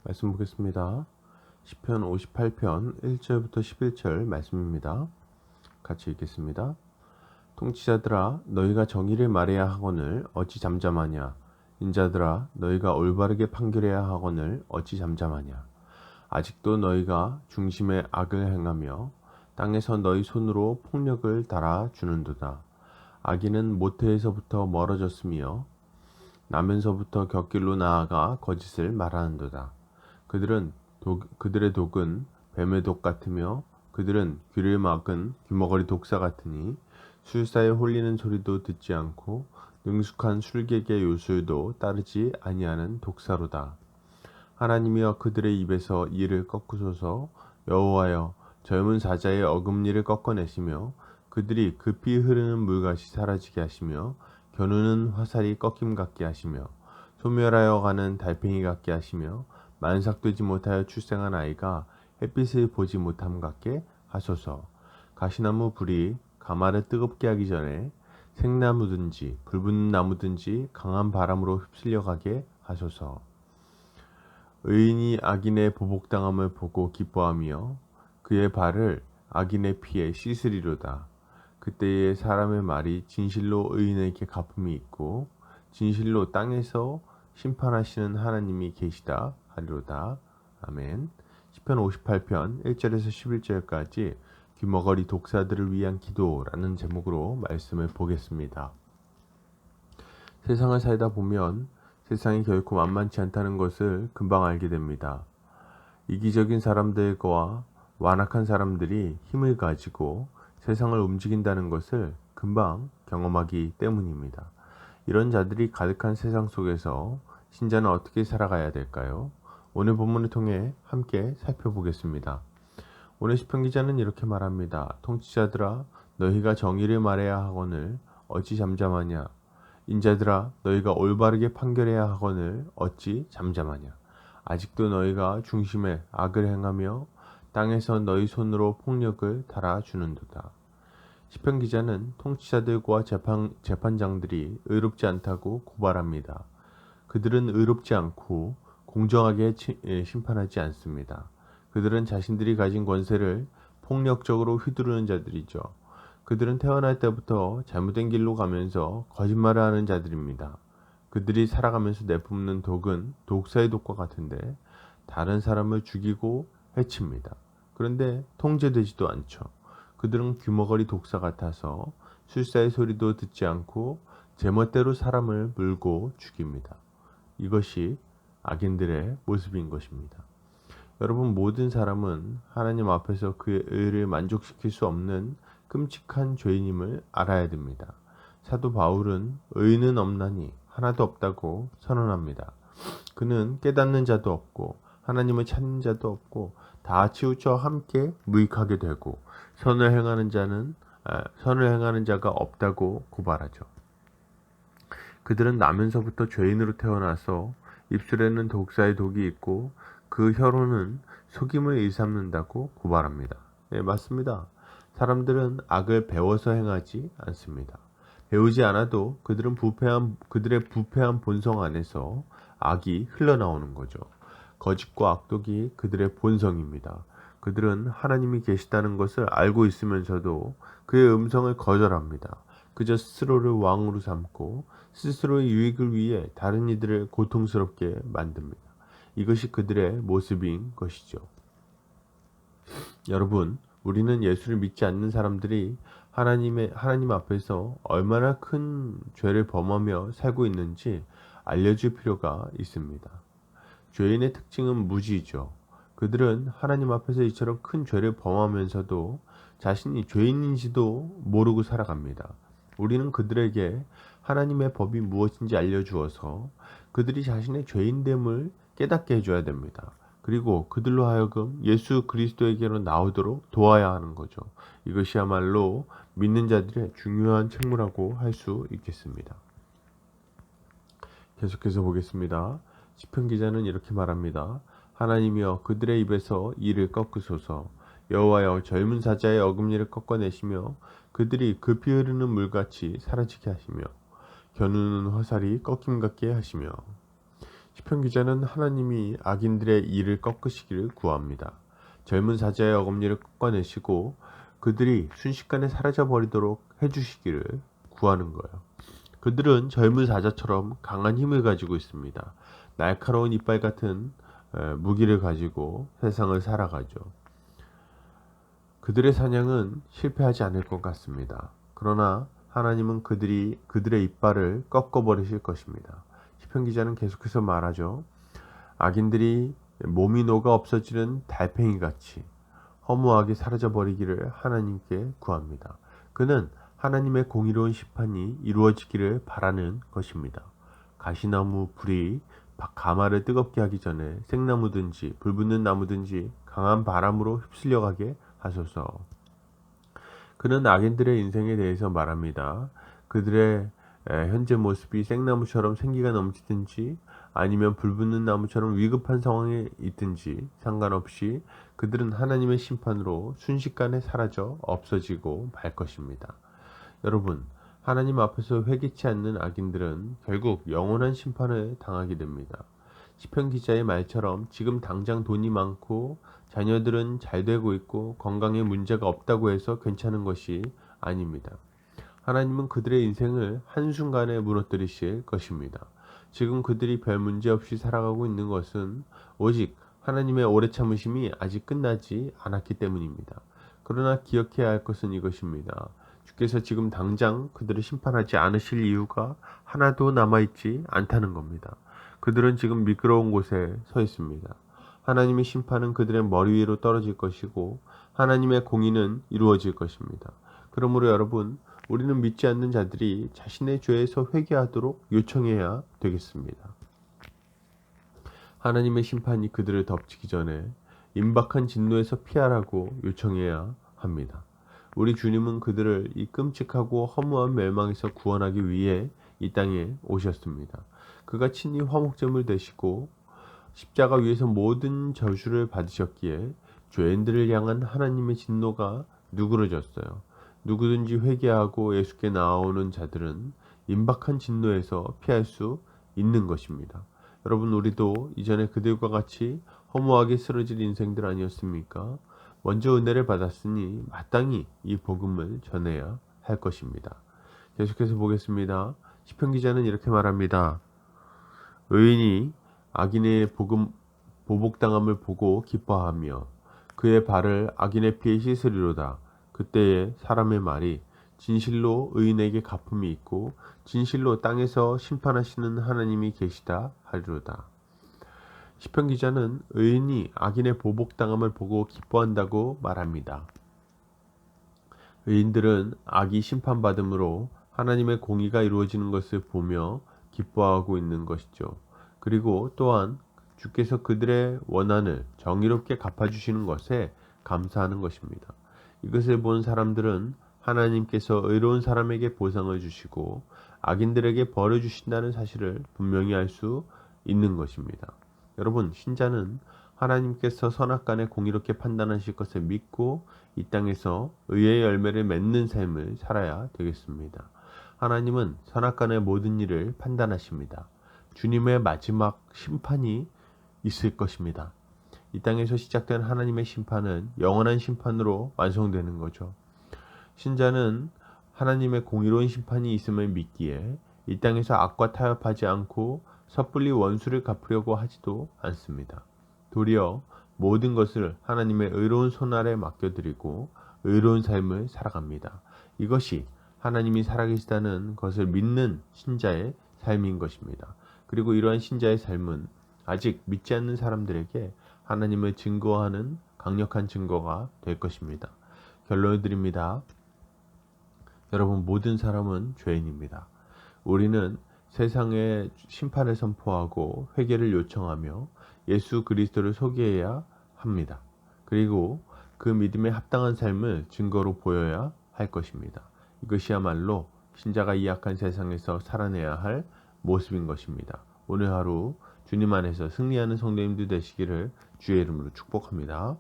말씀 보겠습니다. 시편 58편 1절부터 11절 말씀입니다. 같이 읽겠습니다. 통치자들아 너희가 정의를 말해야 하거늘 어찌 잠잠하냐. 인자들아 너희가 올바르게 판결해야 하거늘 어찌 잠잠하냐. 아직도 너희가 중심에 악을 행하며 땅에서 너희 손으로 폭력을 달아 주는도다. 악인은 모태에서부터 멀어졌으며 나면서부터 곁길로 나아가 거짓을 말하는도다. 그들의 독은 뱀의 독 같으며 그들은 귀를 막은 귀머거리 독사 같으니 술사에 홀리는 소리도 듣지 않고 능숙한 술객의 요술도 따르지 아니하는 독사로다. 하나님이여 그들의 입에서 이를 꺾으소서. 여호와여 젊은 사자의 어금니를 꺾어내시며 그들이 급히 흐르는 물같이 사라지게 하시며 겨누는 화살이 꺾임 같게 하시며 소멸하여 가는 달팽이 같게 하시며 만삭되지 못하여 출생한 아이가 햇빛을 보지 못함 같게 하소서. 가시나무 불이 가마를 뜨겁게 하기 전에 생나무든지 불붙는 나무든지 강한 바람으로 휩쓸려 가게 하소서. 의인이 악인의 보복당함을 보고 기뻐하며 그의 발을 악인의 피에 씻으리로다. 그때에 사람의 말이 진실로 의인에게 갚음이 있고 진실로 땅에서 심판하시는 하나님이 계시다 하리로다. 아멘. 시편 58편 1절에서 11절까지 귀머거리 독사들을 위한 기도라는 제목으로 말씀을 보겠습니다. 세상을 살다 보면 세상이 결코 만만치 않다는 것을 금방 알게 됩니다. 이기적인 사람들과 완악한 사람들이 힘을 가지고 세상을 움직인다는 것을 금방 경험하기 때문입니다. 이런 자들이 가득한 세상 속에서 신자는 어떻게 살아가야 될까요? 오늘 본문을 통해 함께 살펴보겠습니다. 오늘 시편 기자는 이렇게 말합니다. 통치자들아 너희가 정의를 말해야 하거늘 어찌 잠잠하냐. 인자들아 너희가 올바르게 판결해야 하거늘 어찌 잠잠하냐. 아직도 너희가 중심에 악을 행하며 땅에서 너희 손으로 폭력을 달아주는도다. 시편 기자는 통치자들과 재판장들이 의롭지 않다고 고발합니다. 그들은 의롭지 않고 공정하게 심판하지 않습니다. 그들은 자신들이 가진 권세를 폭력적으로 휘두르는 자들이죠. 그들은 태어날 때부터 잘못된 길로 가면서 거짓말을 하는 자들입니다. 그들이 살아가면서 내뿜는 독은 독사의 독과 같은데 다른 사람을 죽이고 해칩니다. 그런데 통제되지도 않죠. 그들은 귀머거리 독사 같아서 술사의 소리도 듣지 않고 제멋대로 사람을 물고 죽입니다. 이것이 악인들의 모습인 것입니다. 여러분, 모든 사람은 하나님 앞에서 그의 의를 만족시킬 수 없는 끔찍한 죄인임을 알아야 됩니다. 사도 바울은 의인은 없나니 하나도 없다고 선언합니다. 그는 깨닫는 자도 없고 하나님을 찾는 자도 없고 다 치우쳐 함께 무익하게 되고 선을 행하는 자가 없다고 고발하죠. 그들은 나면서부터 죄인으로 태어나서 입술에는 독사의 독이 있고 그 혀로는 속임을 일삼는다고 고발합니다. 네, 맞습니다. 사람들은 악을 배워서 행하지 않습니다. 배우지 않아도 그들의 부패한 본성 안에서 악이 흘러나오는 거죠. 거짓과 악독이 그들의 본성입니다. 그들은 하나님이 계시다는 것을 알고 있으면서도 그의 음성을 거절합니다. 그저 스스로를 왕으로 삼고 스스로의 유익을 위해 다른 이들을 고통스럽게 만듭니다. 이것이 그들의 모습인 것이죠. 여러분, 우리는 예수를 믿지 않는 사람들이 하나님 앞에서 얼마나 큰 죄를 범하며 살고 있는지 알려줄 필요가 있습니다. 죄인의 특징은 무지죠. 그들은 하나님 앞에서 이처럼 큰 죄를 범하면서도 자신이 죄인인지도 모르고 살아갑니다. 우리는 그들에게 하나님의 법이 무엇인지 알려주어서 그들이 자신의 죄인됨을 깨닫게 해줘야 됩니다. 그리고 그들로 하여금 예수 그리스도에게로 나오도록 도와야 하는 거죠. 이것이야말로 믿는 자들의 중요한 책무라고 할 수 있겠습니다. 계속해서 보겠습니다. 시편 기자는 이렇게 말합니다. 하나님이여 그들의 입에서 이를 꺾으소서. 여호와여 젊은 사자의 어금니를 꺾어내시며 그들이 급히 흐르는 물같이 사라지게 하시며 겨누는 화살이 꺾임 같게 하시며. 시편 기자는 하나님이 악인들의 일을 꺾으시기를 구합니다. 젊은 사자의 어금니를 꺾어내시고 그들이 순식간에 사라져 버리도록 해주시기를 구하는 거예요. 그들은 젊은 사자처럼 강한 힘을 가지고 있습니다. 날카로운 이빨 같은 무기를 가지고 세상을 살아가죠. 그들의 사냥은 실패하지 않을 것 같습니다. 그러나 하나님은 그들의 이빨을 꺾어버리실 것입니다. 시편 기자는 계속해서 말하죠. 악인들이 몸이 녹아 없어지는 달팽이같이 허무하게 사라져버리기를 하나님께 구합니다. 그는 하나님의 공의로운 심판이 이루어지기를 바라는 것입니다. 가시나무 불이 가마를 뜨겁게 하기 전에 생나무든지 불붙는 나무든지 강한 바람으로 휩쓸려가게 하소서. 그는 악인들의 인생에 대해서 말합니다. 그들의 현재 모습이 생나무처럼 생기가 넘치든지 아니면 불붙는 나무처럼 위급한 상황에 있든지 상관없이 그들은 하나님의 심판으로 순식간에 사라져 없어지고 말 것입니다. 여러분, 하나님 앞에서 회개치 않는 악인들은 결국 영원한 심판을 당하게 됩니다. 시편 기자의 말처럼 지금 당장 돈이 많고 자녀들은 잘 되고 있고 건강에 문제가 없다고 해서 괜찮은 것이 아닙니다. 하나님은 그들의 인생을 한순간에 무너뜨리실 것입니다. 지금 그들이 별 문제 없이 살아가고 있는 것은 오직 하나님의 오래 참으심이 아직 끝나지 않았기 때문입니다. 그러나 기억해야 할 것은 이것입니다. 주께서 지금 당장 그들을 심판하지 않으실 이유가 하나도 남아있지 않다는 겁니다. 그들은 지금 미끄러운 곳에 서 있습니다. 하나님의 심판은 그들의 머리 위로 떨어질 것이고 하나님의 공의는 이루어질 것입니다. 그러므로 여러분, 우리는 믿지 않는 자들이 자신의 죄에서 회개하도록 요청해야 되겠습니다. 하나님의 심판이 그들을 덮치기 전에 임박한 진노에서 피하라고 요청해야 합니다. 우리 주님은 그들을 이 끔찍하고 허무한 멸망에서 구원하기 위해 이 땅에 오셨습니다. 그가 친히 화목제물 되시고 십자가 위에서 모든 저주를 받으셨기에 죄인들을 향한 하나님의 진노가 누그러졌어요. 누구든지 회개하고 예수께 나아오는 자들은 임박한 진노에서 피할 수 있는 것입니다. 여러분, 우리도 이전에 그들과 같이 허무하게 쓰러질 인생들 아니었습니까? 먼저 은혜를 받았으니 마땅히 이 복음을 전해야 할 것입니다. 계속해서 보겠습니다. 시편 기자는 이렇게 말합니다. 의인이 악인의 보복당함을 보고 기뻐하며 그의 발을 악인의 피에 씻으리로다. 그때에 사람의 말이 진실로 의인에게 갚음이 있고 진실로 땅에서 심판하시는 하나님이 계시다 하리로다. 시편 기자는 의인이 악인의 보복당함을 보고 기뻐한다고 말합니다. 의인들은 악이 심판받음으로 하나님의 공의가 이루어지는 것을 보며 기뻐하고 있는 것이죠. 그리고 또한 주께서 그들의 원한을 정의롭게 갚아주시는 것에 감사하는 것입니다. 이것을 본 사람들은 하나님께서 의로운 사람에게 보상을 주시고 악인들에게 벌을 주신다는 사실을 분명히 알 수 있는 것입니다. 여러분, 신자는 하나님께서 선악간에 공의롭게 판단하실 것을 믿고 이 땅에서 의의 열매를 맺는 삶을 살아야 되겠습니다. 하나님은 선악간의 모든 일을 판단하십니다. 주님의 마지막 심판이 있을 것입니다. 이 땅에서 시작된 하나님의 심판은 영원한 심판으로 완성되는 거죠. 신자는 하나님의 공의로운 심판이 있음을 믿기에 이 땅에서 악과 타협하지 않고 섣불리 원수를 갚으려고 하지도 않습니다. 도리어 모든 것을 하나님의 의로운 손 아래 맡겨드리고 의로운 삶을 살아갑니다. 이것이 하나님이 살아계시다는 것을 믿는 신자의 삶인 것입니다. 그리고 이러한 신자의 삶은 아직 믿지 않는 사람들에게 하나님을 증거하는 강력한 증거가 될 것입니다. 결론을 드립니다. 여러분, 모든 사람은 죄인입니다. 우리는 세상에 심판을 선포하고 회개를 요청하며 예수 그리스도를 소개해야 합니다. 그리고 그 믿음에 합당한 삶을 증거로 보여야 할 것입니다. 이것이야말로 신자가 이 악한 세상에서 살아내야 할 모습인 것입니다. 오늘 하루 주님 안에서 승리하는 성도님들 되시기를 주의 이름으로 축복합니다.